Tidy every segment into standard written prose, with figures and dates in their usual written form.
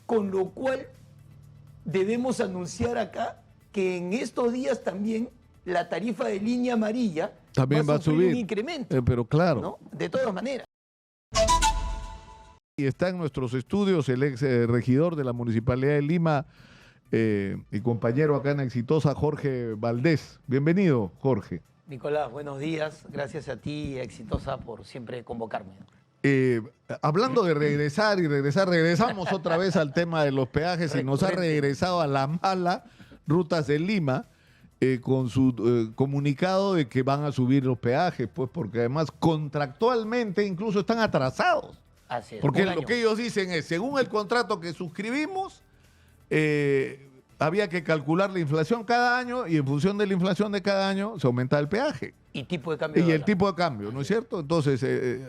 Con lo cual debemos anunciar acá que en estos días también la tarifa de línea amarilla también va a sufrir subir un incremento. pero claro, ¿no? De todas maneras. y está en nuestros estudios el ex regidor de la Municipalidad de Lima y compañero acá en Exitosa, Jorge Valdés. Bienvenido, Jorge. Nicolás, buenos días. Gracias a ti, Exitosa, por siempre convocarme. Hablando de regresar y regresar, regresamos otra vez al tema de los peajes y nos ha regresado a la mala Rutas de Lima con su comunicado de que van a subir los peajes, pues porque además contractualmente incluso están atrasados. Así es, porque un lo año. que ellos dicen es, según el contrato que suscribimos, había que calcular la inflación cada año y en función de la inflación de cada año se aumenta el peaje. Y tipo de cambio. Y de el dólar. tipo de cambio, ¿no es cierto? Entonces,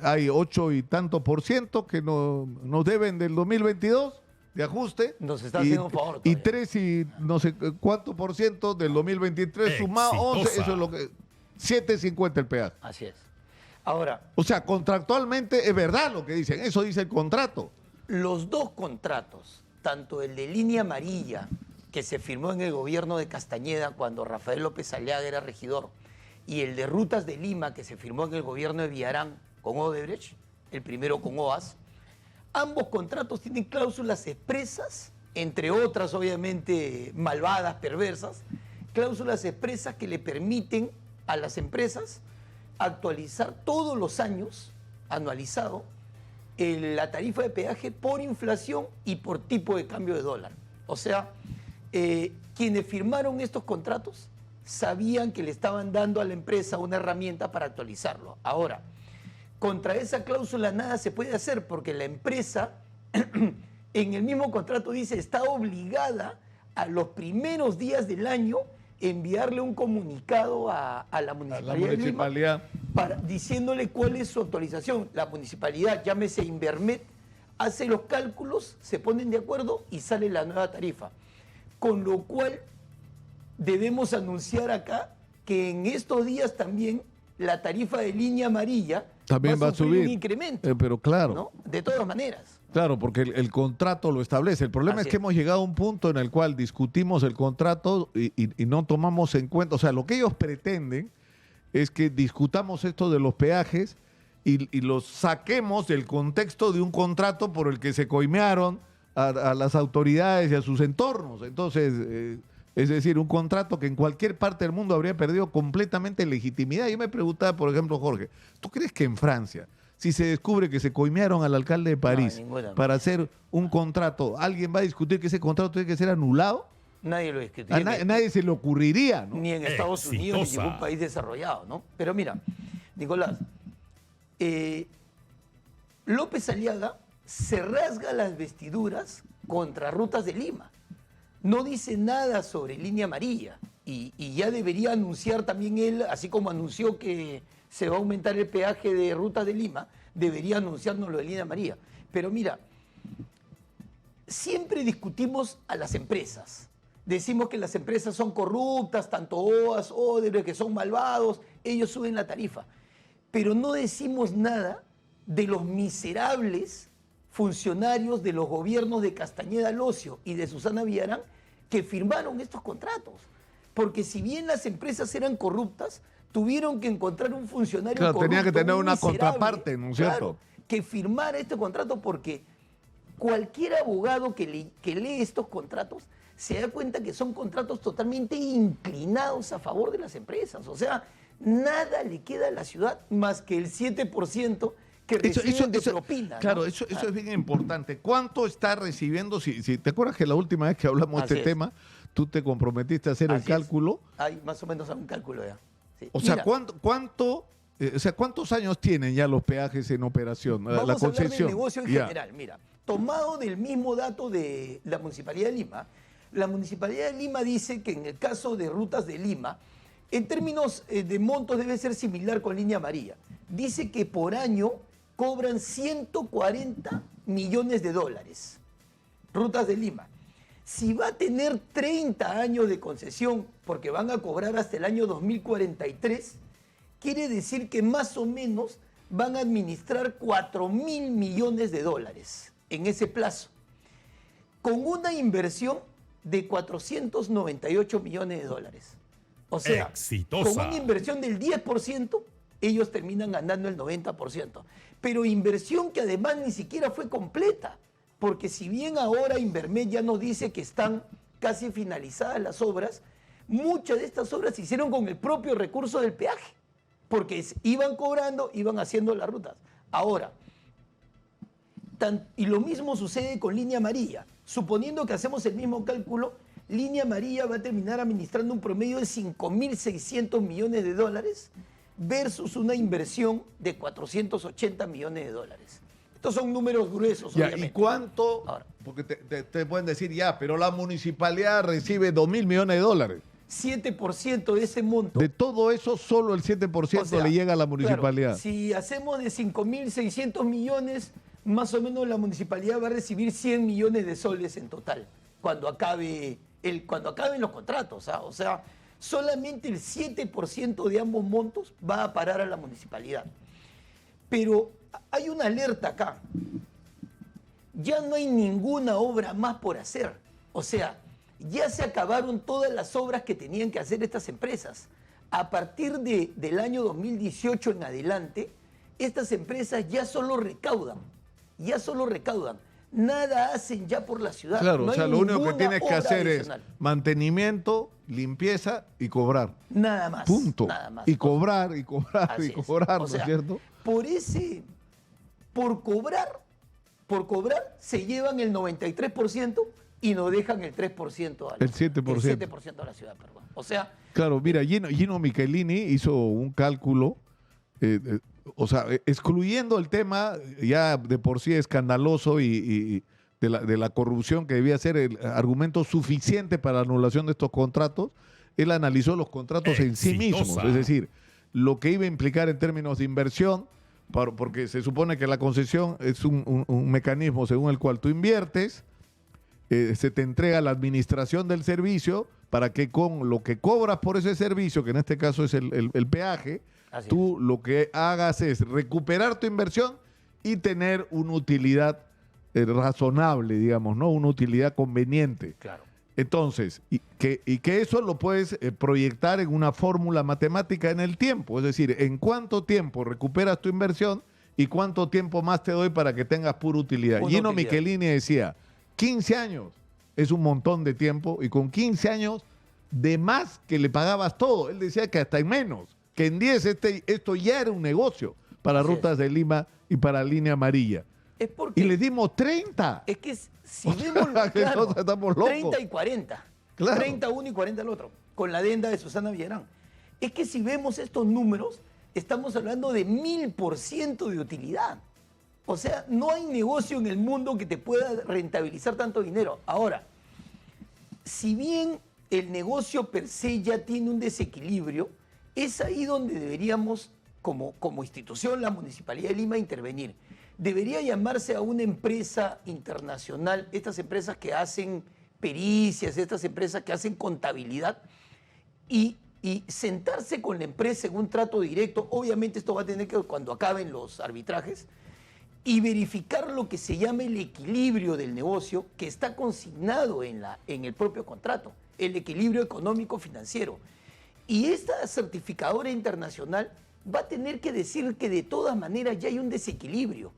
hay 8 y tanto por ciento que nos deben del 2022 de ajuste. Nos está haciendo un favor Y todavía. 3 y no sé cuánto por ciento del 2023 sumado 11, eso es lo que... 7.50 el peaje. Así es. Ahora, O sea, contractualmente es verdad lo que dicen, eso dice el contrato. los dos contratos, tanto el de línea amarilla, que se firmó en el gobierno de Castañeda cuando Rafael López Aliaga era regidor, y el de Rutas de Lima, que se firmó en el gobierno de Villarán con Odebrecht, el primero con OAS, ambos contratos tienen cláusulas expresas, entre otras obviamente malvadas, perversas, cláusulas expresas que le permiten a las empresas actualizar todos los años, anualizado, la tarifa de peaje por inflación y por tipo de cambio de dólar. O sea, quienes firmaron estos contratos sabían que le estaban dando a la empresa una herramienta para actualizarlo. Ahora, contra esa cláusula nada se puede hacer porque la empresa en el mismo contrato dice está obligada a los primeros días del año enviarle un comunicado a la Municipalidad de Lima diciéndole cuál es su actualización. La municipalidad, llámese Invermet, hace los cálculos, se ponen de acuerdo y sale la nueva tarifa. Con lo cual debemos anunciar acá que en estos días también la tarifa de línea amarilla también va a sufrir subir un incremento. pero claro. ¿No? De todas maneras. Claro, porque el contrato lo establece. El problema Así es que hemos llegado a un punto en el cual discutimos el contrato y no tomamos en cuenta, o sea, lo que ellos pretenden es que discutamos esto de los peajes y los saquemos del contexto de un contrato por el que se coimearon a las autoridades y a sus entornos. Entonces, es decir, un contrato que en cualquier parte del mundo habría perdido completamente legitimidad. Yo me preguntaba, por ejemplo, Jorge, ¿tú crees que en Francia, si se descubre que se coimearon al alcalde de París ninguna. para hacer un contrato, alguien va a discutir que ese contrato tiene que ser anulado? Nadie lo discutiría. A nadie se le ocurriría, ¿no? Ni en Estados Unidos, ni en ningún país desarrollado, ¿no? Pero mira, Nicolás, López Aliaga se rasga las vestiduras contra Rutas de Lima. No dice nada sobre línea amarilla y ya debería anunciar también él, así como anunció que se va a aumentar el peaje de Rutas de Lima, debería anunciarnos lo de línea amarilla. Pero mira, siempre discutimos a las empresas. Decimos que las empresas son corruptas, tanto OAS, Odebrecht, que son malvados, ellos suben la tarifa. Pero no decimos nada de los miserables funcionarios de los gobiernos de Castañeda Locio y de Susana Villarán que firmaron estos contratos. Porque si bien las empresas eran corruptas, tuvieron que encontrar un funcionario Claro, corrupto, tenía que tener un una miserable, contraparte, ¿no es cierto? claro, que firmara este contrato, porque cualquier abogado que lee estos contratos se da cuenta que son contratos totalmente inclinados a favor de las empresas. O sea, nada le queda a la ciudad más que el 7% que reciben de propina. Claro, ¿no? eso es bien importante. ¿Cuánto está recibiendo? Si te acuerdas que la última vez que hablamos de Así este es. tema, tú te comprometiste a hacer el Así es. cálculo. Hay más o menos un cálculo ya. Sí. O sea, Mira, ¿cuántos años tienen ya los peajes en operación? vamos La a hablar del concesión. negocio en Ya. general. Mira, tomado del mismo dato de la Municipalidad de Lima, la Municipalidad de Lima dice que en el caso de Rutas de Lima, en términos de montos debe ser similar con línea amarilla. Dice que por año cobran 140 millones de dólares. Rutas de Lima. Si va a tener 30 años de concesión, porque van a cobrar hasta el año 2043, quiere decir que más o menos van a administrar 4.000 millones de dólares en ese plazo. con una inversión de 498 millones de dólares. O sea, exitosa. Con una inversión del 10%, ellos terminan ganando el 90%. Pero inversión que además ni siquiera fue completa, porque si bien ahora Invermed ya nos dice que están casi finalizadas las obras, muchas de estas obras se hicieron con el propio recurso del peaje, porque iban cobrando, iban haciendo las rutas. Ahora, y lo mismo sucede con Línea Amarilla. Suponiendo que hacemos el mismo cálculo, Línea Amarilla va a terminar administrando un promedio de 5.600 millones de dólares versus una inversión de 480 millones de dólares. Estos son números gruesos, ya, obviamente. ¿y cuánto? Ahora, porque te pueden decir, ya, pero la municipalidad recibe 2.000 millones de dólares. 7% de ese monto. De todo eso, solo el 7% O sea, le llega a la municipalidad. Claro, si hacemos de 5.600 millones, más o menos la municipalidad va a recibir 100 millones de soles en total, cuando acaben los contratos. ¿Ah? O sea, solamente el 7% de ambos montos va a parar a la municipalidad. Pero hay una alerta acá. Ya no hay ninguna obra más por hacer. O sea, ya se acabaron todas las obras que tenían que hacer estas empresas. A partir del año 2018 en adelante, estas empresas ya solo recaudan. Nada hacen ya por la ciudad. Claro, no o sea, hay lo único que ninguna tienes que obra hacer adicional. es mantenimiento, limpieza y cobrar. Nada más. Punto. Nada más. Y cobrar, y cobrar, Así y es. cobrar, O ¿no sea, es cierto? Por cobrar, se llevan el 93% y nos dejan el 3% El 7%. El 7% a la ciudad, perdón. O sea, Claro, mira, Gino Michelini hizo un cálculo, o sea, excluyendo el tema ya de por sí escandaloso y de la corrupción que debía ser el argumento suficiente para la anulación de estos contratos, él analizó los contratos en sí mismos, es decir, lo que iba a implicar en términos de inversión, porque se supone que la concesión es un mecanismo según el cual tú inviertes, se te entrega la administración del servicio para que con lo que cobras por ese servicio, que en este caso es el peaje, así tú lo que hagas es recuperar tu inversión y tener una utilidad razonable, digamos, ¿no? Una utilidad conveniente. claro. Entonces, y que eso lo puedes proyectar en una fórmula matemática en el tiempo, es decir, en cuánto tiempo recuperas tu inversión y cuánto tiempo más te doy para que tengas pura utilidad. Pura Gino utilidad. Michelini decía, 15 años es un montón de tiempo y con 15 años de más que le pagabas todo. Él decía que hasta en menos, que en 10 esto ya era un negocio para Así Rutas de Lima y para Línea Amarilla. Es porque Y les dimos 30. es que si vemos que claro, nosotros estamos locos. 30 y 40. Claro. 30 uno y 40 el otro, con la adenda de Susana Villarán. Es que si vemos estos números, estamos hablando de 1000% de utilidad. O sea, no hay negocio en el mundo que te pueda rentabilizar tanto dinero. Ahora, si bien el negocio per se ya tiene un desequilibrio, es ahí donde deberíamos, como institución, la Municipalidad de Lima, intervenir. Debería llamarse a una empresa internacional, estas empresas que hacen pericias, estas empresas que hacen contabilidad, y sentarse con la empresa en un trato directo. Obviamente esto va a tener que, cuando acaben los arbitrajes, y verificar lo que se llama el equilibrio del negocio, que está consignado en el propio contrato, el equilibrio económico-financiero. Y esta certificadora internacional va a tener que decir que de todas maneras ya hay un desequilibrio.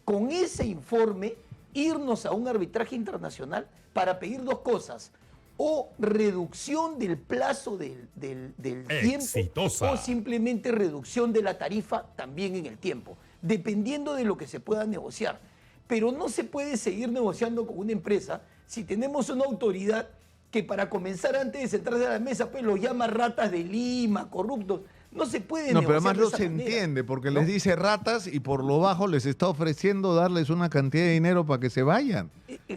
Con ese informe, irnos a un arbitraje internacional para pedir dos cosas: o reducción del plazo del tiempo, Exitosa. o simplemente reducción de la tarifa también en el tiempo, dependiendo de lo que se pueda negociar. Pero no se puede seguir negociando con una empresa si tenemos una autoridad que, para comenzar, antes de sentarse a la mesa, pues los llama ratas de Lima, corruptos. No se puede No, negociar. pero además de no esa se manera, entiende, porque ¿no? les dice ratas y por lo bajo les está ofreciendo darles una cantidad de dinero para que se vayan.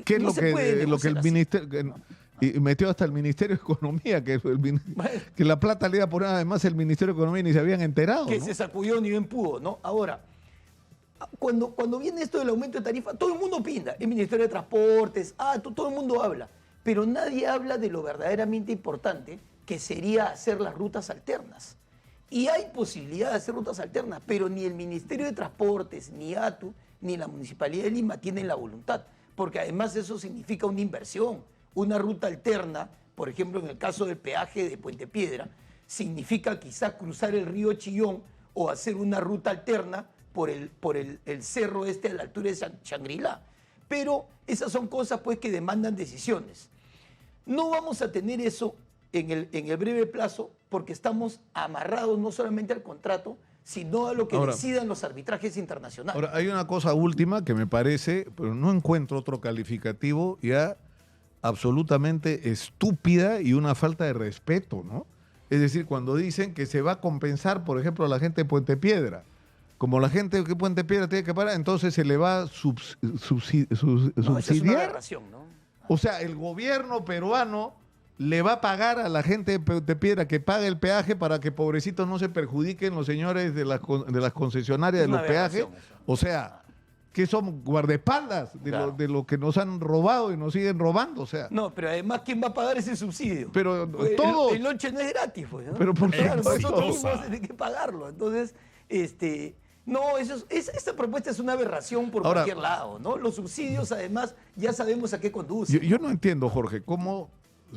¿Qué es No lo se puede que el negociar así. ministerio... Y metió hasta el Ministerio de Economía, que la plata le iba a poner además el Ministerio de Economía y ni se habían enterado. Que ¿no? se sacudió ni bien pudo, ¿no? Ahora, cuando viene esto del aumento de tarifa, todo el mundo opina. El Ministerio de Transportes, todo el mundo habla. Pero nadie habla de lo verdaderamente importante, que sería hacer las rutas alternas. Y hay posibilidad de hacer rutas alternas, pero ni el Ministerio de Transportes, ni ATU, ni la Municipalidad de Lima tienen la voluntad. porque además eso significa una inversión. Una ruta alterna, por ejemplo, en el caso del peaje de Puente Piedra, significa quizás cruzar el río Chillón o hacer una ruta alterna por el cerro a la altura de Shangri-La. Pero esas son cosas pues que demandan decisiones. No vamos a tener eso en el breve plazo porque estamos amarrados no solamente al contrato, sino a lo que decidan los arbitrajes internacionales. Ahora, hay una cosa última que me parece, pero no encuentro otro calificativo ya absolutamente estúpida y una falta de respeto, ¿no? Es decir, cuando dicen que se va a compensar, por ejemplo, a la gente de Puente Piedra. Como la gente de Puente Piedra tiene que pagar, entonces se le va a subsidiar. No, esa es una aberración, ¿no? O sea, el gobierno peruano le va a pagar a la gente de Piedra que pague el peaje para que pobrecitos no se perjudiquen los señores de las concesionarias de los peajes. O sea, que son guardaespaldas Claro. de lo que nos han robado y nos siguen robando. O sea, No, pero además, ¿quién va a pagar ese subsidio? pero Pues, todos. el lonche no es gratis, pues, ¿no? Pero por claro, supuesto. nosotros mismos vamos a tener que pagarlo. Entonces, no, esta propuesta es una aberración por Ahora, cualquier lado, ¿no? Los subsidios, además, ya sabemos a qué conducen. Yo no entiendo, Jorge, cómo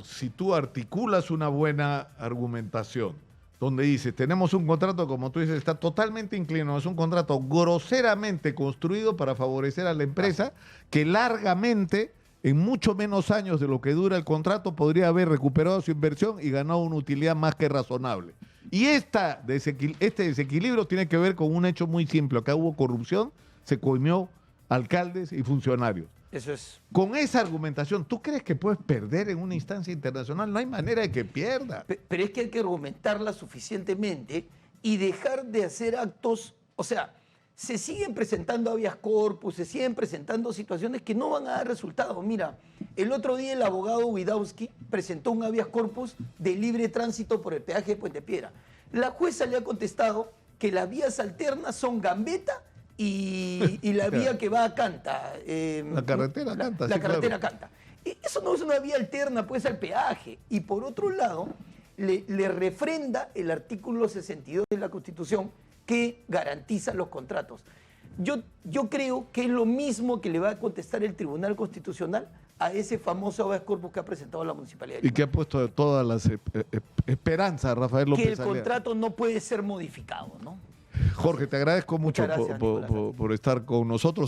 si tú articulas una buena argumentación, donde dices, tenemos un contrato, como tú dices, está totalmente inclinado, es un contrato groseramente construido para favorecer a la empresa, que largamente, en mucho menos años de lo que dura el contrato, podría haber recuperado su inversión y ganado una utilidad más que razonable. Y este desequilibrio tiene que ver con un hecho muy simple. Acá hubo corrupción, se coimió alcaldes y funcionarios. Eso es. Con esa argumentación, ¿tú crees que puedes perder en una instancia internacional? No hay manera de que pierda. Pero es que hay que argumentarla suficientemente y dejar de hacer actos, o sea, se siguen presentando habeas corpus, se siguen presentando situaciones que no van a dar resultado. Mira, el otro día el abogado Widowski presentó un habeas corpus de libre tránsito por el peaje de Puente Piedra. La jueza le ha contestado que las vías alternas son Gambetta y la vía que va a Canta. La carretera Canta. La sí, carretera claro. Canta. Eso no es una vía alterna, pues, al peaje. Y por otro lado, le refrenda el artículo 62 de la Constitución que garantiza los contratos. Yo creo que es lo mismo que le va a contestar el Tribunal Constitucional a ese famoso habeas corpus que ha presentado la Municipalidad de Y Lima. que ha puesto todas las esperanzas a Rafael López Que el Aliaga. contrato no puede ser modificado, ¿no? Jorge, te agradezco mucho Muchas gracias, Nicolás. por estar con nosotros.